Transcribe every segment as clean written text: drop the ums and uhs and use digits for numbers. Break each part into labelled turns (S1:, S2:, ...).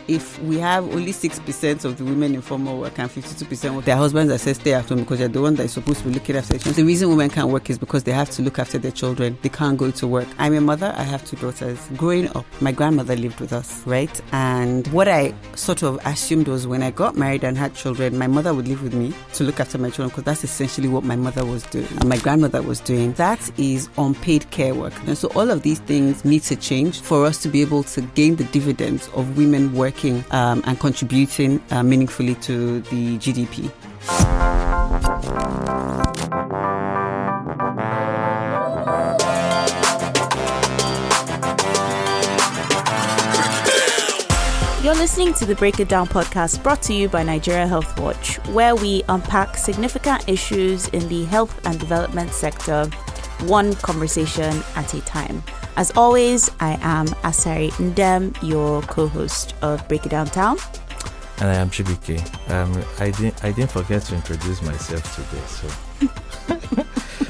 S1: if we have only 6% of the women in formal work and 52% of their husbands that say stay at home because they're the one that is supposed to be looking after their children. The reason women can't work is because they have to look after their children. They can't go to work. I'm a mother. I have 2 daughters. Growing up, my grandmother lived with us, right? And what I sort of assumed was when I got married and had children, my mother would live with me to look after my children because that's essentially what my mother was doing and my grandmother was doing. That is unpaid care work. And so all of these things need to change for us to be able to gain the dividends of women working and contributing meaningfully to the GDP.
S2: You're listening to the Break It Down podcast brought to you by Nigeria Health Watch, where we unpack significant issues in the health and development sector, one conversation at a time. As always, I am Asari Ndem, your co-host of Break It Down Town.
S3: And I am Chibuike. I didn't forget to introduce myself today,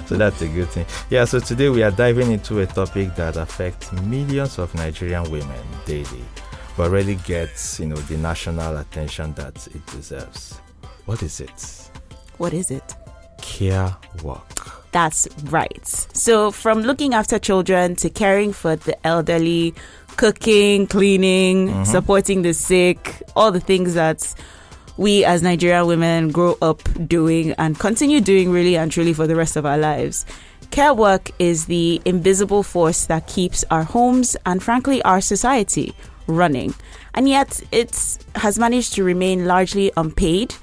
S3: so that's a good thing. Yeah, so today we are diving into a topic that affects millions of Nigerian women daily, but really gets, the national attention that it deserves. What is it?
S2: What is it?
S3: Care work.
S2: That's right. So from looking after children to caring for the elderly, cooking, cleaning, supporting the sick, all the things that we as Nigerian women grow up doing and continue doing really and truly for the rest of our lives. Care work is the invisible force that keeps our homes and frankly our society running. And yet it has managed to remain largely unpaid,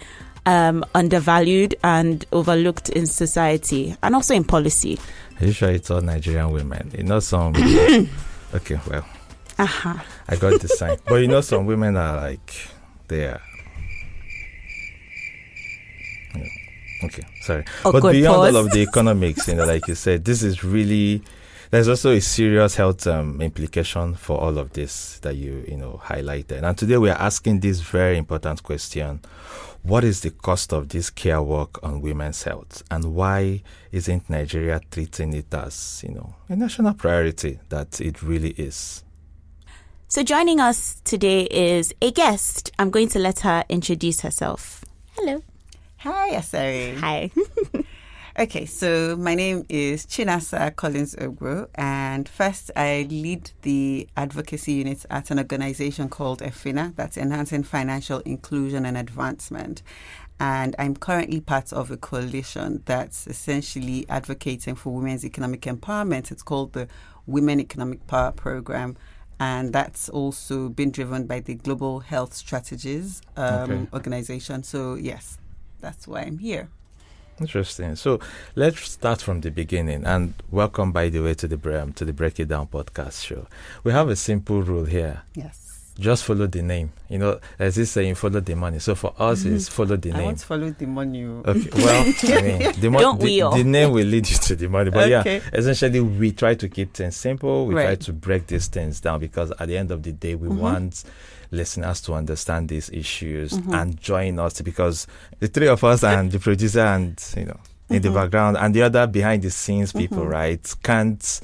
S2: undervalued and overlooked in society and also in policy.
S3: Are you sure it's all Nigerian women? Some... Okay, well... I got the sign. But some women are like, they are... Okay, sorry. But beyond all of the economics, like you said, this is really... There's also a serious health implication for all of this that you highlighted. And today we are asking this very important question. What is the cost of this care work on women's health? And why isn't Nigeria treating it as, a national priority that it really is?
S2: So joining us today is a guest. I'm going to let her introduce herself. Hello.
S1: Hi, Asari.
S2: Hi.
S1: Okay, so my name is Chinasa Collins-Ogbuo, and first I lead the advocacy unit at an organization called EFINA, that's Enhancing Financial Inclusion and Advancement. And I'm currently part of a coalition that's essentially advocating for women's economic empowerment. It's called the Women Economic Power Program. And that's also been driven by the Global Health Strategies organization. So, yes, that's why I'm here.
S3: Interesting. So let's start from the beginning. And welcome, by the way, to the Break It Down podcast show. We have a simple rule here.
S1: Yes.
S3: Just follow the name. As this saying, follow the money. So for us, it's follow the name.
S1: I want to follow the money.
S3: Okay. Well, the name will lead you to the money. But essentially, we try to keep things simple. We try to break these things down because at the end of the day, we want listeners to understand these issues and join us, because the three of us and the producer and in the background and the other behind the scenes people, right, can't.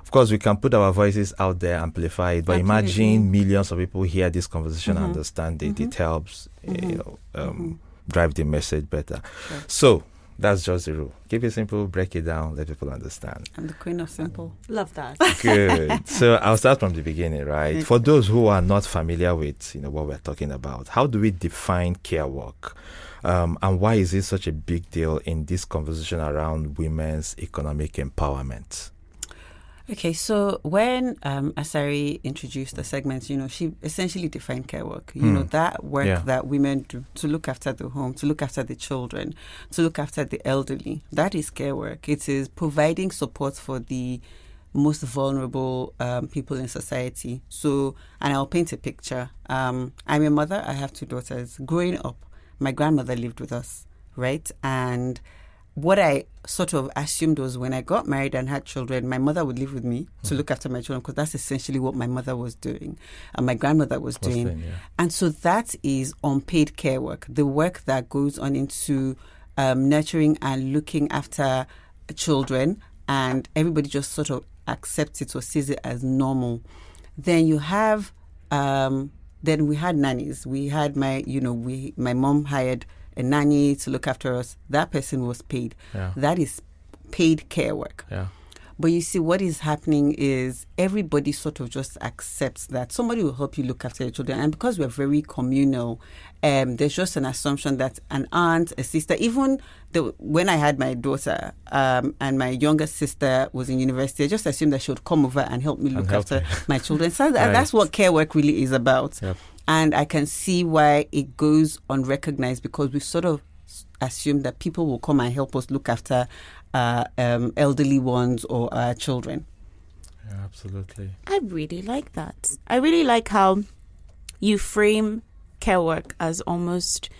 S3: Of course, we can put our voices out there, amplify it, but imagine millions of people hear this conversation, understand it. It helps, drive the message better. Sure. So that's just the rule. Keep it simple, break it down, let people understand.
S1: I'm the queen of simple. Love that.
S3: Good. So I'll start from the beginning, right? Okay. For those who are not familiar with what we're talking about, how do we define care work? And why is it such a big deal in this conversation around women's economic empowerment?
S1: Okay, so when Asari introduced the segments, she essentially defined care work. That work that women do to look after the home, to look after the children, to look after the elderly. That is care work. It is providing support for the most vulnerable people in society. So, and I'll paint a picture. I'm a mother. I have 2 daughters. Growing up, my grandmother lived with us, right? And what I sort of assumed was when I got married and had children, my mother would live with me to look after my children because that's essentially what my mother was doing and my grandmother was doing. And so that is unpaid care work, the work that goes on into nurturing and looking after children, and everybody just sort of accepts it or sees it as normal. Then you have then we had nannies. We had my mom hired a nanny to look after us. That person was paid.
S3: Yeah.
S1: That is paid care work.
S3: Yeah.
S1: But you see, what is happening is everybody sort of just accepts that somebody will help you look after your children. And because we're very communal, there's just an assumption that an aunt, a sister, even when I had my daughter and my younger sister was in university, I just assumed that she would come over and help me look after my children. So that's what care work really is about.
S3: Yep.
S1: And I can see why it goes unrecognized, because we sort of assume that people will come and help us look after elderly ones or children.
S3: Yeah, absolutely.
S2: I really like that. I really like how you frame care work as almost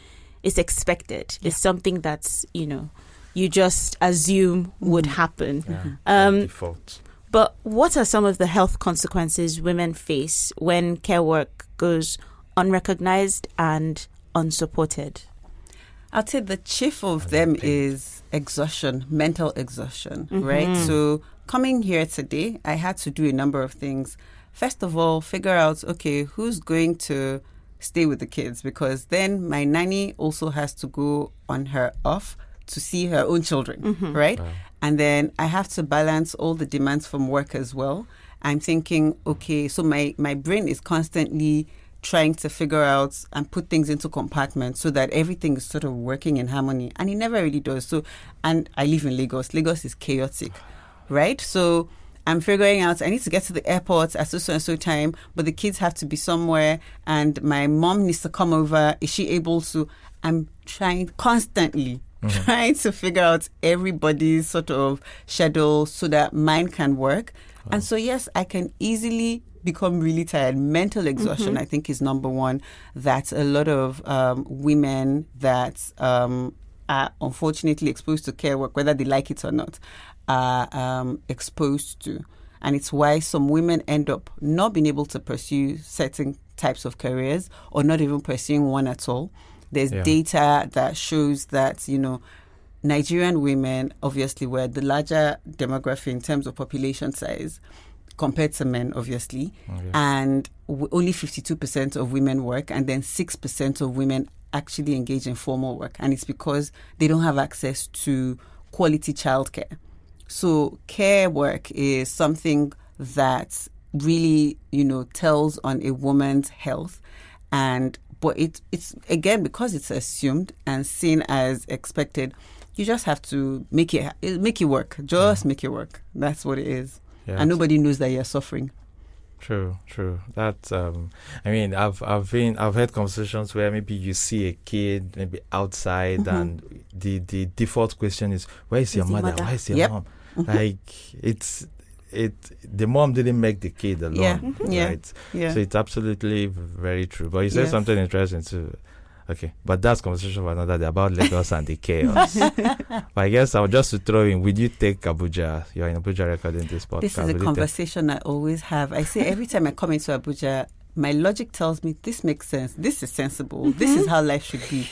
S2: it's expected. Yeah. It's something that's, you just assume would happen.
S3: Yeah, default.
S2: But what are some of the health consequences women face when care work goes unrecognized and unsupported?
S1: I'd say the chief of them is exhaustion, mental exhaustion, right? So coming here today, I had to do a number of things. First of all, figure out, okay, who's going to stay with the kids? Because then my nanny also has to go on her off to see her own children, right? Wow. And then I have to balance all the demands from work as well. I'm thinking, okay, so my brain is constantly trying to figure out and put things into compartments so that everything is sort of working in harmony. And it never really does. So, and I live in Lagos. Lagos is chaotic, right? So I'm figuring out I need to get to the airport at so and so time, but the kids have to be somewhere and my mom needs to come over. Is she able to? I'm trying constantly trying to figure out everybody's sort of schedule so that mine can work. Wow. And so, yes, I can easily become really tired. Mental exhaustion, I think, is number one. That a lot of women that are unfortunately exposed to care work, whether they like it or not, are exposed to. And it's why some women end up not being able to pursue certain types of careers or not even pursuing one at all. There's data that shows that, Nigerian women, obviously, were the larger demographic in terms of population size compared to men, obviously. Okay. And only 52% of women work, and then 6% of women actually engage in formal work. And it's because they don't have access to quality childcare. So care work is something that really, tells on a woman's health. But it's again, because it's assumed and seen as expected, you just have to make it work. Just make it work. That's what it is. Yeah, and nobody knows that you're suffering.
S3: True. That I've had conversations where maybe you see a kid maybe outside and the default question is, where is your mother? Where is your mom? Like the mom didn't make the kid alone, right? Yeah. So it's absolutely very true. But you said something interesting too. Okay, but that's conversation for another day about Lagos and the chaos. But I guess I'll just to throw in, will you take Abuja? You're in Abuja recording this podcast.
S1: This is a conversation I always have. I say every time I come into Abuja, my logic tells me this makes sense. This is sensible. This is how life should be.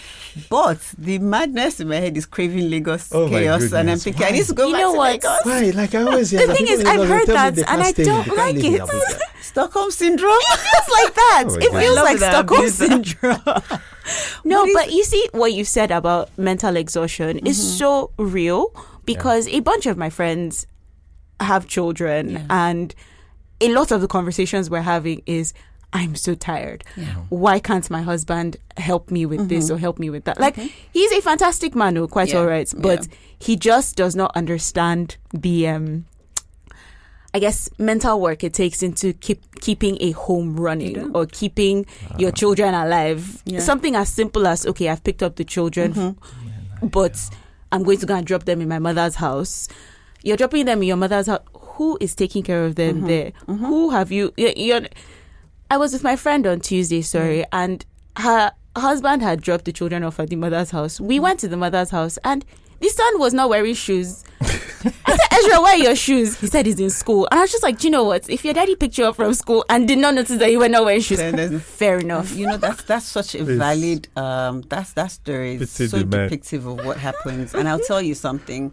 S1: But the madness in my head is craving Lagos chaos, and I'm thinking, I need to go back to Lagos.
S3: Why? Like I always hear
S2: the thing is, I've heard that, and I don't like it.
S1: Stockholm syndrome.
S2: It feels like that. It feels like Stockholm syndrome. No, but you see what you said about mental exhaustion is so real, because a bunch of my friends have children, and a lot of the conversations we're having is, I'm so tired. Yeah. Why can't my husband help me with this or help me with that? Like, he's a fantastic man, quite all right, but he just does not understand the, I guess, mental work it takes into keeping a home running or keeping your children alive. Yeah. Something as simple as, okay, I've picked up the children, but I'm going to go and drop them in my mother's house. You're dropping them in your mother's house. Who is taking care of them there? Who have you... I was with my friend on Tuesday, and her husband had dropped the children off at the mother's house. We went to the mother's house, and the son was not wearing shoes. I said, Ezra, where are your shoes? He said he's in school. And I was just like, do you know what? If your daddy picked you up from school and did not notice that you were not wearing shoes, fair enough.
S1: That's such a valid, that story is so depictive of what happens. And I'll tell you something.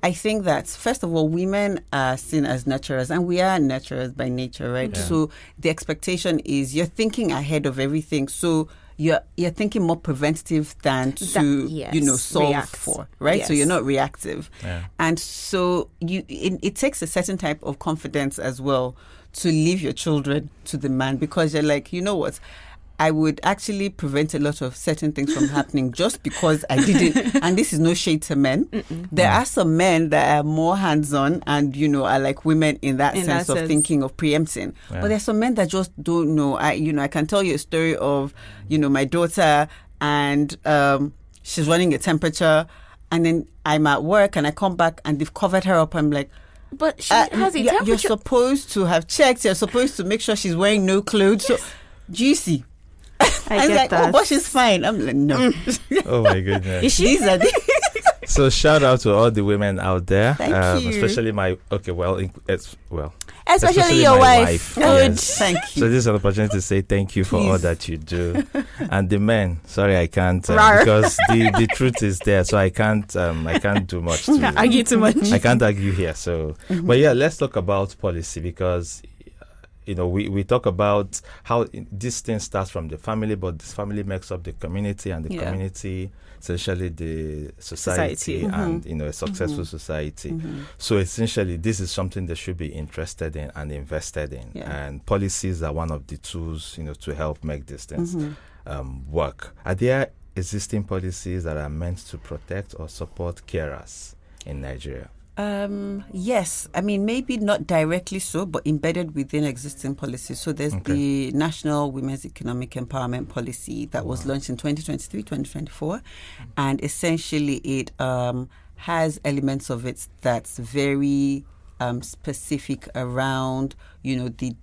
S1: I think that, first of all, women are seen as nurturers, and we are nurturers by nature, right? Yeah. So the expectation is you're thinking ahead of everything. So you're thinking more preventative than to, solve for, right? Yes. So you're not reactive. Yeah. And so it takes a certain type of confidence as well to leave your children to the man, because you're like, you know what? I would actually prevent a lot of certain things from happening just because I didn't. And this is no shade to men. Mm-mm. There are some men that are more hands-on and, are like women in that sense of thinking of preempting. Yeah. But there's some men that just don't know. I can tell you a story of, my daughter, and she's running a temperature, and then I'm at work and I come back and they've covered her up. I'm like,
S2: but she has a temperature.
S1: You're supposed to have checked. You're supposed to make sure she's wearing no clothes. Yes. So, juicy.
S2: I get
S1: like,
S2: that.
S1: Oh, but she's fine. I'm like, no.
S3: Oh my goodness.
S2: Is she?
S3: So shout out to all the women out there.
S1: Thank you.
S3: Especially
S2: especially your wife. Good.
S3: Yes.
S1: Thank you.
S3: So this is an opportunity to say thank you for all that you do. And the men, sorry, I can't because the truth is there. So I can't do much.
S2: Argue too much.
S3: I can't argue here. So, but yeah, let's talk about policy, because we talk about how this thing starts from the family, but this family makes up the community, and the community, essentially the society. And, a successful society. Mm-hmm. So essentially, this is something they should be interested in and invested in. Yeah. And policies are one of the tools, to help make these things work. Are there existing policies that are meant to protect or support carers in Nigeria?
S1: Yes. I mean, maybe not directly so, but embedded within existing policies. So there's the National Women's Economic Empowerment Policy that was launched in 2023, 2024. And essentially it has elements of it that's very specific around, the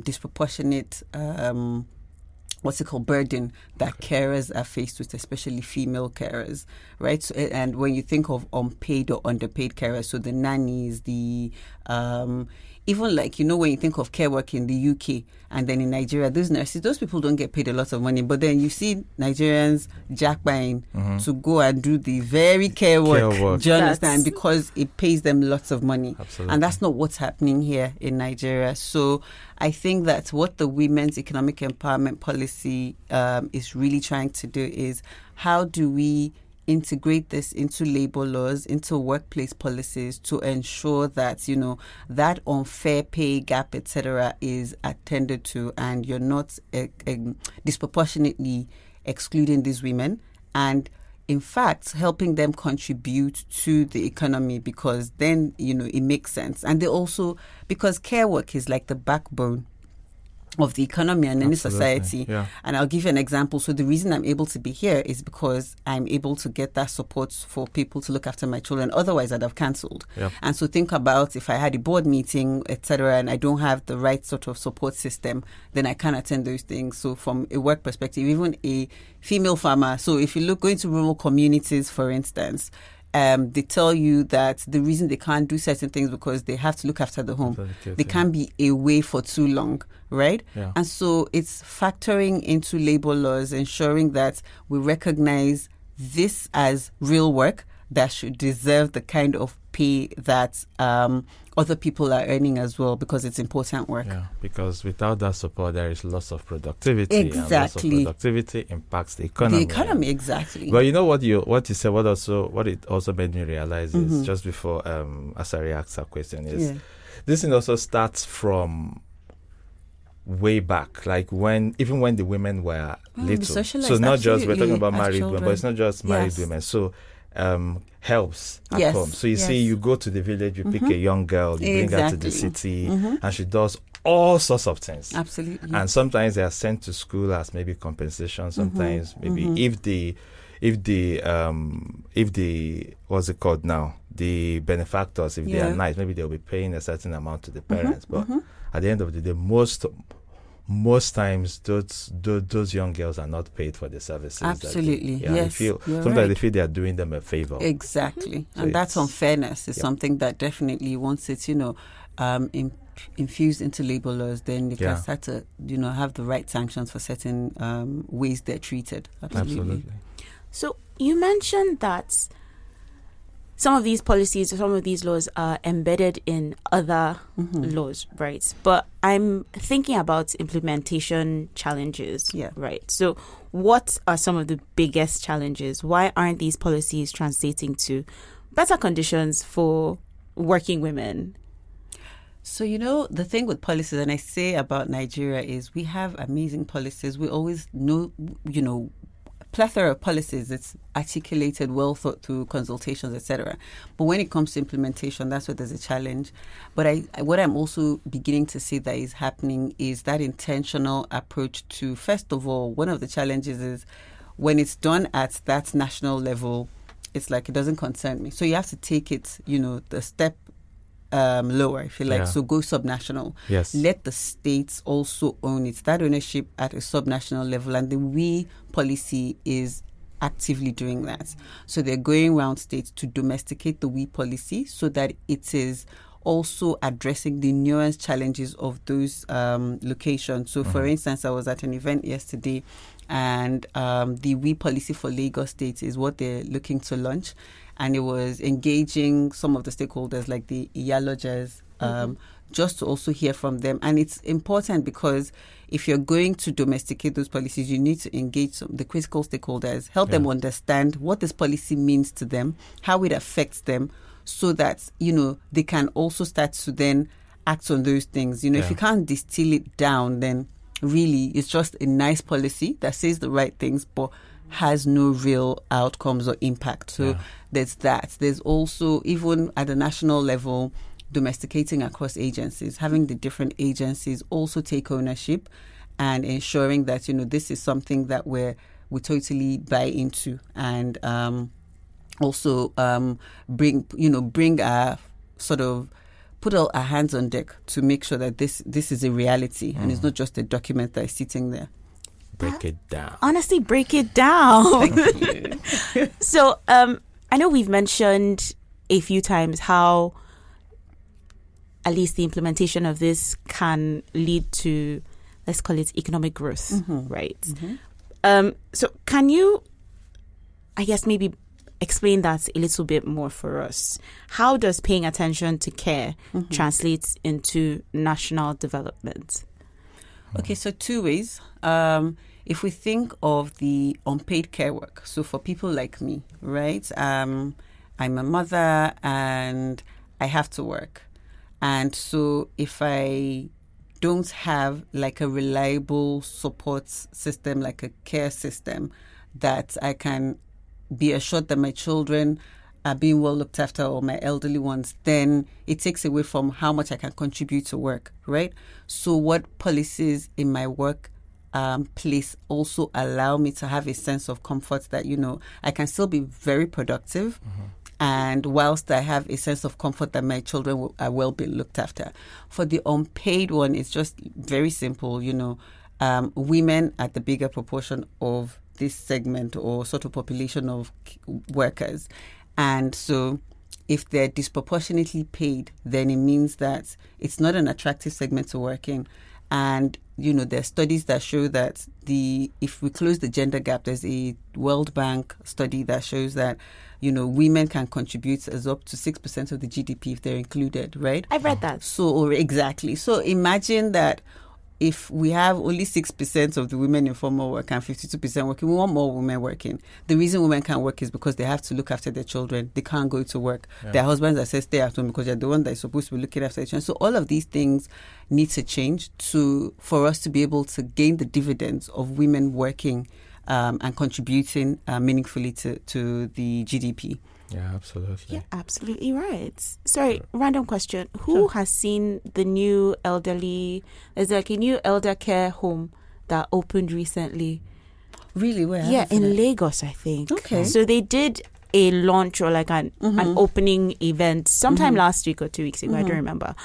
S1: disproportionate burden that carers are faced with, especially female carers, right? So, and when you think of unpaid or underpaid carers, so the nannies, the even like, when you think of care work in the UK and then in Nigeria, those nurses, those people don't get paid a lot of money, but then you see Nigerians jackbuying to go and do the very care work. Do you understand? Because it pays them lots of money.
S3: Absolutely.
S1: And that's not what's happening here in Nigeria. So I think that what the Women's Economic Empowerment Policy is really trying to do is, how do we integrate this into labor laws, into workplace policies, to ensure that, that unfair pay gap, etc., is attended to, and you're not disproportionately excluding these women, and in fact helping them contribute to the economy, because then, it makes sense. And they also, because care work is like the backbone of the economy and any society. Yeah. And I'll give you an example. So the reason I'm able to be here is because I'm able to get that support for people to look after my children. Otherwise, I'd have cancelled. Yep. And so think about if I had a board meeting, etc., and I don't have the right sort of support system, then I can't attend those things. So from a work perspective, even a female farmer. So if you go into rural communities, for instance, they tell you that the reason they can't do certain things because they have to look after the home. They can't be away for too long, right? Yeah. And so it's factoring into labor laws, ensuring that we recognize this as real work that should deserve the kind of pay that other people are earning as well, because it's important work.
S3: Yeah, because without that support, there is loss of productivity.
S1: Exactly.
S3: And loss of productivity impacts the economy.
S1: The economy, exactly.
S3: But you know what you said, what it also made me realize is, just before Asari asked her question, is this thing also starts from way back, like when the women were little. So not just, we're talking about married women, but it's not just married women. So helps at home. So you see, you go to the village, you pick a young girl, you bring her to the city, and she does all sorts
S1: Absolutely.
S3: And sometimes they are sent to school as maybe compensation. Sometimes maybe if the what's it called now, the benefactors, if they are nice, maybe they'll be paying a certain amount to the parents. But at the end of the day, most times those young girls are not paid for the services.
S1: Absolutely. Yes.
S3: Sometimes they feel they are doing them a favor.
S1: Exactly. So and that's unfairness. It's something that definitely, once it's, infused into labor laws, then you can start to, have the right sanctions for certain ways they're treated. Absolutely.
S2: So you mentioned that some of these policies, some of these laws are embedded in other laws, right? But I'm thinking about implementation challenges, right? So what are some of the biggest challenges? Why aren't these policies translating to better conditions for working women?
S1: So, the thing with policies, and I say about Nigeria, is we have amazing policies. We always know, plethora of policies. It's articulated, well thought through, consultations, etc. But when it comes to implementation, that's where there's a challenge. But what I'm also beginning to see that is happening is that intentional approach to, first of all, one of the challenges is when it's done at that national level, it's like it doesn't concern me. So you have to take it, the step lower, if you like. Yeah. So go subnational.
S3: Yes.
S1: Let the states also own it. That ownership at a subnational level, and the we policy is actively doing that. So they're going around states to domesticate the we policy so that it is also addressing the nuanced challenges of those locations. So for instance, I was at an event yesterday, and the we policy for Lagos State is what they're looking to launch. And it was engaging some of the stakeholders like the Iyalojas, just to also hear from them. And it's important because if you're going to domesticate those policies, you need to engage the critical stakeholders, help them understand what this policy means to them, how it affects them, so that, they can also start to then act on those things. If you can't distill it down, then really it's just a nice policy that says the right things, but has no real outcomes or impact. So there's that. There's also, even at the national level, domesticating across agencies, having the different agencies also take ownership and ensuring that, this is something that we totally buy into, and also bring our sort of put all our hands on deck to make sure that this is a reality and it's not just a document that is sitting there.
S3: Break it down.
S2: Honestly, break it down.
S1: Thank you.
S2: So, I know we've mentioned a few times how at least the implementation of this can lead to, let's call it, economic growth, right? So can you, I guess, maybe explain that a little bit more for us? How does paying attention to care translate into national development?
S1: Okay, so two ways. If we think of the unpaid care work, so for people like me, right? I'm a mother and I have to work. And so if I don't have like a reliable support system, like a care system, that I can be assured that my children are being well looked after, or my elderly ones, then it takes away from how much I can contribute to work, right? So what policies in my work place also allow me to have a sense of comfort that, I can still be very productive, and whilst I have a sense of comfort that my children are well be looked after. For the unpaid one, it's just very simple, women are the bigger proportion of this segment or sort of population of workers. And so if they're disproportionately paid, then it means that it's not an attractive segment to work in. And, there are studies that show that if we close the gender gap, there's a World Bank study that shows that, women can contribute as up to 6% of the GDP if they're included, right?
S2: I've read that.
S1: So, exactly. So imagine that if we have only 6% of the women in formal work and 52% working, we want more women working. The reason women can't work is because they have to look after their children. They can't go to work. Their husbands are said stay at home because they're the one that is supposed to be looking after their children. So all of these things need to change for us to be able to gain the dividends of women working and contributing meaningfully to the GDP.
S3: Yeah, absolutely.
S2: Yeah, absolutely right. Sorry, random question. Who has seen the new there's like a new elder care home that opened recently?
S1: Really? Where?
S2: Yeah, in Lagos, I think.
S1: Okay.
S2: So they did a launch or like an opening event sometime last week or 2 weeks ago. I don't remember.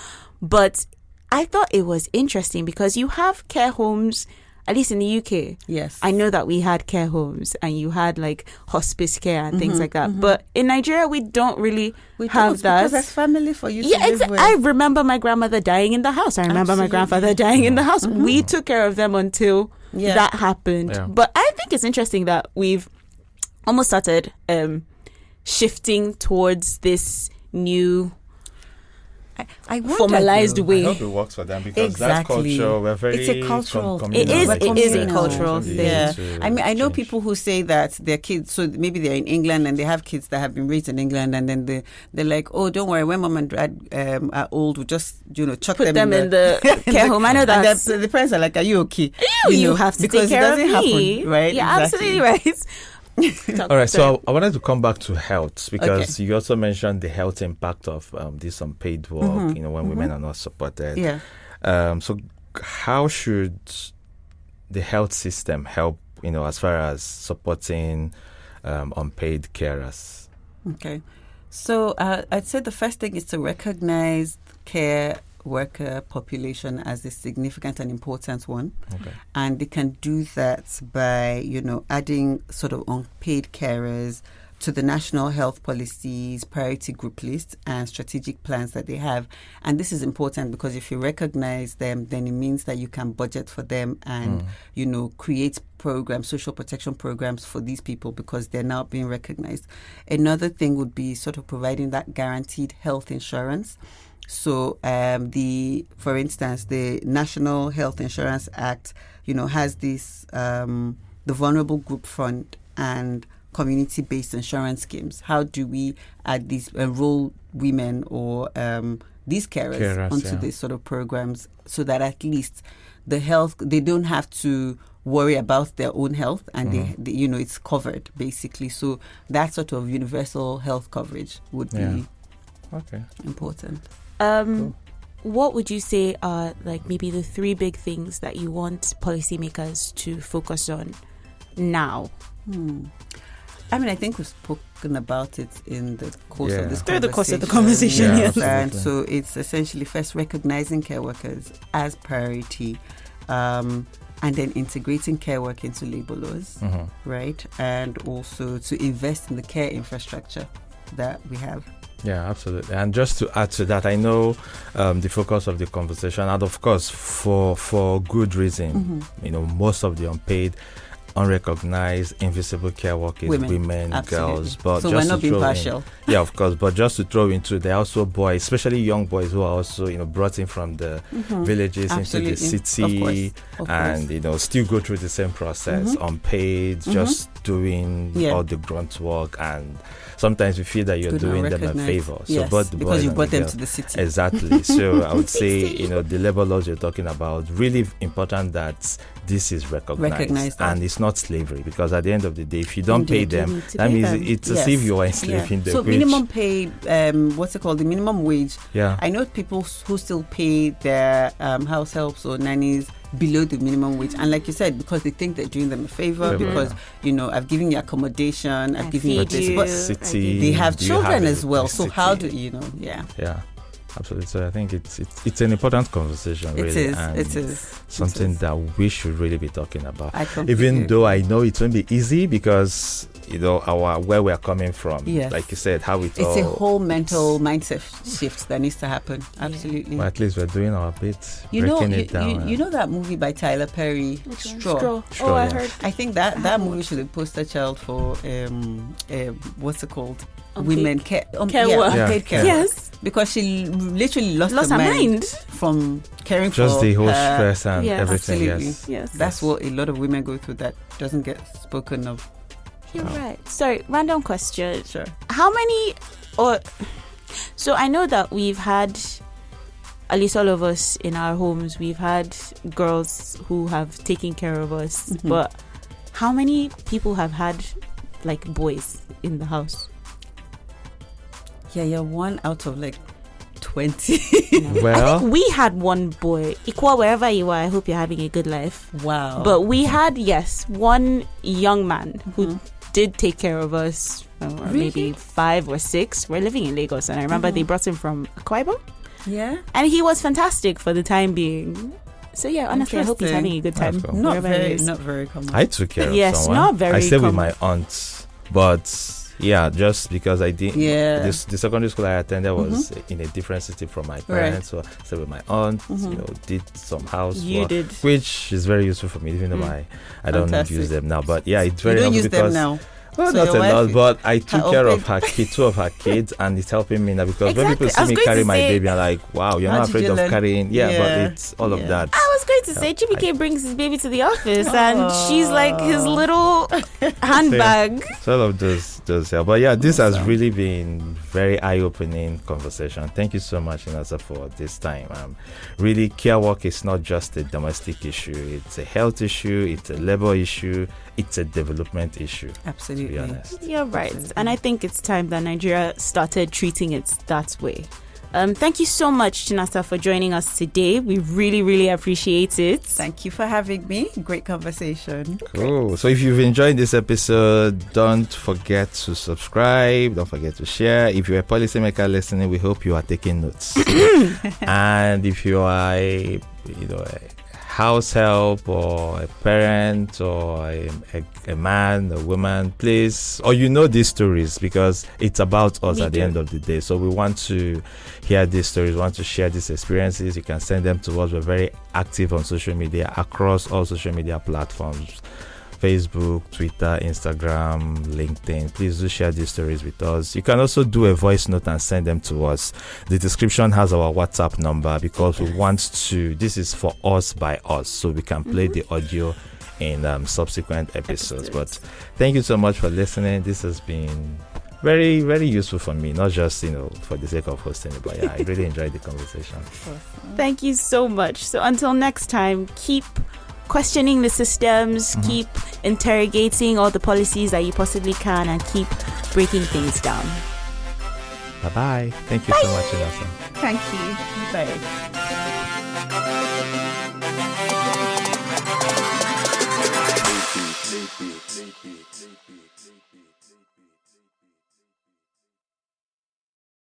S2: But I thought it was interesting because you have care homes, at least in the UK.
S1: Yes.
S2: I know that we had care homes and you had like hospice care and things like that. But in Nigeria, we don't really have that.
S1: Because there's family for you to live with.
S2: I remember my grandmother dying in the house. I remember my grandfather dying in the house. We took care of them until that happened. Yeah. But I think it's interesting that we've almost started shifting towards this new
S1: I
S2: formalized way.
S3: I hope it works for them because that culture, we're very...
S1: It's a cultural thing.
S2: It is a cultural thing.
S1: Yeah. I mean, I know people who say that their kids, so maybe they're in England and they have kids that have been raised in England, and then they're like, oh, don't worry, when mom and dad are old, we just, chuck
S2: Put them in the care home. I know that.
S1: The parents are like, are you okay?
S2: You have to take care of me.
S1: Happen, right?
S2: Yeah, exactly. Absolutely right.
S3: All right, so I wanted to come back to health because you also mentioned the health impact of this unpaid work, when women are not supported.
S1: Yeah.
S3: So how should the health system help, as far as supporting unpaid carers?
S1: Okay. So I'd say the first thing is to recognize care worker population as a significant and important one.
S3: Okay.
S1: And they can do that by, adding sort of unpaid carers to the national health policies, priority group lists, and strategic plans that they have. And this is important because if you recognize them, then it means that you can budget for them and, create programs, social protection programs for these people because they're now being recognized. Another thing would be sort of providing that guaranteed health insurance. So, for instance, the National Health Insurance Act, has this, the Vulnerable Group Fund and community-based insurance schemes. How do we add these, enroll women or these carers onto these sort of programs so that at least the health, they don't have to worry about their own health and they it's covered basically. So that sort of universal health coverage would be important.
S2: Cool. What would you say are like maybe the three big things that you want policymakers to focus on now?
S1: I mean, I think we've spoken about it in the course of this conversation.
S2: Through the course of the conversation, yes.
S1: And so it's essentially first recognizing care workers as priority, and then integrating care work into labor laws, right? And also to invest in the care infrastructure that we have.
S3: Yeah, absolutely. And just to add to that, I know the focus of the conversation, and of course, for good reason, most of the unpaid, unrecognized, invisible care work is women, girls. But
S1: so
S3: just
S1: we're not being partial.
S3: Yeah, of course. But just to throw into, there are also boys, especially young boys, who are also, brought in from the villages into the city, of course. Still go through the same process, unpaid, just doing all the grunt work, and sometimes we feel that you're doing them a favor.
S1: Yes,
S3: so both the
S1: because
S3: boys
S1: you
S3: and
S1: brought
S3: the
S1: them
S3: girls,
S1: to the city.
S3: Exactly. So I would say, the labor laws you're talking about, really important that this is recognized. And it's not slavery, because at the end of the day, if you don't pay them, that means it's as if you are enslaving them.
S1: So minimum pay, what's it called? The minimum wage.
S3: Yeah.
S1: I know people who still pay their house helps or nannies below the minimum wage, and like you said, because they think they're doing them a favor, because I've given you accommodation, I've given you this, but
S3: city,
S1: they have children as well. So how do yeah
S3: absolutely. So I think it's an important conversation, really.
S1: It is
S3: something that we should really be talking about.
S1: Even
S3: though I know it won't be easy, because where we're coming from, like you said, how it's
S1: a whole mindset shift that needs to happen. Absolutely.
S3: Well, at least we're doing our bit,
S1: breaking
S3: it down.
S1: You know that movie by Tyler Perry, Straw?
S2: I heard.
S1: I think that movie should have poster child for what's it called? Women care work. Unpaid care.
S2: Yes.
S1: Because she literally lost her mind from caring
S3: just
S1: for
S3: the whole
S1: her.
S3: stress and everything.
S1: Absolutely. Yes. That's what a lot of women go through that doesn't get spoken of.
S2: You're right. Sorry, random question.
S1: Sure.
S2: How many, so I know that we've had, at least all of us in our homes, we've had girls who have taken care of us, but how many people have had like boys in the house?
S1: Yeah, you're one out of like 20.
S3: Well,
S2: I think we had one boy. Ikwa, wherever you are, I hope you're having a good life.
S1: Wow.
S2: But we had, one young man who did take care of us, maybe 5 or 6. We're living in Lagos, and I remember they brought him from Akwa Ibom.
S1: Yeah.
S2: And he was fantastic for the time being. So yeah, honestly, I hope he's having a good time.
S3: Cool.
S1: Not very common.
S3: I took care of someone.
S2: Yes, not very
S3: I stayed
S2: common.
S3: with my aunt, but just because I did. Yeah. The secondary school I attended was in a different city from my parents, so I stayed with my aunt. Did some housework, which is very useful for me, even though I don't use them now. But it's very
S1: you don't
S3: helpful
S1: use
S3: because
S1: them now.
S3: Well, not a lot, but I took care of two of her kids, and it's helping me now because when people see me carry my baby, I'm like, wow, you're not afraid of carrying. Yeah, but it's all of that.
S2: I was going to say, Chibuike brings his baby to the office, and she's like his little handbag.
S3: So all of those help. But yeah, this has really been very eye-opening conversation. Thank you so much, Chinasa, for this time. Really, care work is not just a domestic issue. It's a health issue. It's a labor issue. It's a development issue.
S1: Absolutely.
S3: To be honest.
S2: You're right. And I think it's time that Nigeria started treating it that way. Thank you so much, Chinasa, for joining us today. We really, really appreciate it.
S1: Thank you for having me. Great conversation.
S3: Cool. So if you've enjoyed this episode, don't forget to subscribe. Don't forget to share. If you're a policymaker listening, we hope you are taking notes. And if you are a house help or a parent or a man, a woman, please, or these stories because it's about us at the end of the day. So we want to hear these stories, want to share these experiences. You can send them to us. We're very active on social media across all social media platforms. Facebook, Twitter, Instagram, LinkedIn. Please do share these stories with us. You can also do a voice note and send them to us. The description has our WhatsApp number because we want to, this is for us by us, so we can play the audio in subsequent episodes. But thank you so much for listening. This has been very, very useful for me, not just, for the sake of hosting it, but yeah, I really enjoyed the conversation.
S2: Thank you so much. So until next time, keep questioning the systems, keep interrogating all the policies that you possibly can, and keep breaking things down.
S3: Bye-bye. Thank you so much, Chinasa.
S1: Thank you. Bye.